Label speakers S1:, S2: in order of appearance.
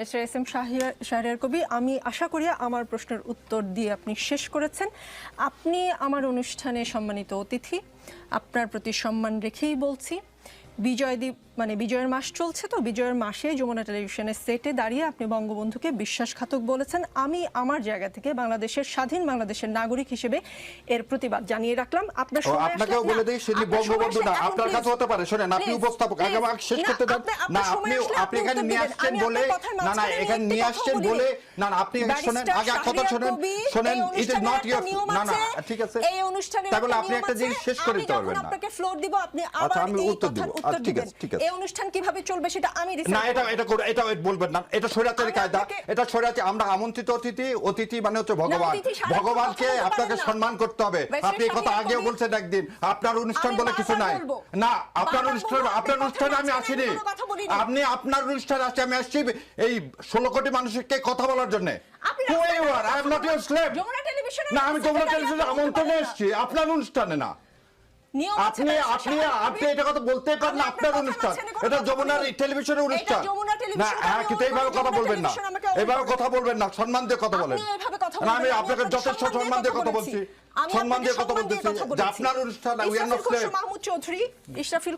S1: S M Shahriar কবি, আমি আশা করি আমার প্রশ্নের উত্তর দিয়ে আপনি শেষ করেছেন। আপনি আমার অনুষ্ঠানে সম্মানিত অতিথি, আপনার প্রতি সম্মান রেখেই বলছি, বিজয়ের মাস চলছে, তো বিজয়ের মাসে যমুনা টেলিভিশনের সেটে দাঁড়িয়ে আপনি বঙ্গবন্ধুকে বিশ্বাসঘাতক বলেছেন। আমি আমার জায়গা থেকে বাংলাদেশের স্বাধীন বাংলাদেশের নাগরিক হিসেবে এর প্রতিবাদ জানিয়ে রাখলাম।
S2: আপনাকেও বলে দেই, সেটি বঙ্গবন্ধু না, আপনার কাছে হতে পারে। শুনেন, আপনি উপস্থাপক, আগে আমাকে শেষ করতে দেন না। আপনি এখানে নিয়ে আসছেন বলে না, এখানে নিয়ে আসছেন বলে না, আপনি শুনেন, আগে কথা শুনেন, ইট ইজ নট ইওর, না ঠিক আছে,
S1: এই অনুষ্ঠানে
S2: তাহলে আপনি একটা জিনিস শেষ করে দিতে পারবেন না।
S1: আপনাকে ফ্লোর দিব, আপনি আবার এই কথার উত্তর দিবেন। এই অনুষ্ঠান কিভাবে চলবে সেটা আমি
S2: না, এটা বলবেন না, এটা স্বৈরাচারী কায়দা, এটা স্বৈরাচারী। আমরা আমন্ত্রিত অতিথি মানে হচ্ছে ভগবান, ভগবানকে আপনাকে সম্মান করতে হবে। আপনি এই কথা আগেও বলছেন একদিন, আপনার অনুষ্ঠান বলে কিছু নাই। না, আপনার অনুষ্ঠানে আমি আসিনি, আপনি আপনার অনুষ্ঠানে আসছি, আমি আসছি এই 16 কোটি মানুষকে কথা বলার জন্য। না, আমি যমুনা টেলিভিশনে আমন্ত্রণে এসেছি, আপনার অনুষ্ঠানে না। আপনি এটা কথা বলতে পারেন না, আপনার অনুষ্ঠান, এটা যমুনার টেলিভিশনের অনুষ্ঠান না। কিন্তু এইভাবে কথা বলবেন না, এইভাবে কথা বলবেন না, সম্মান দিয়ে কথা বলেন। আমি আপনাকে যথেষ্ট সম্মান দিয়ে কথা বলছি, সম্মান দিয়ে কথা বলতেছি, আপনার অনুষ্ঠান।
S1: মাহমুদ চৌধুরী, ইশরাফিল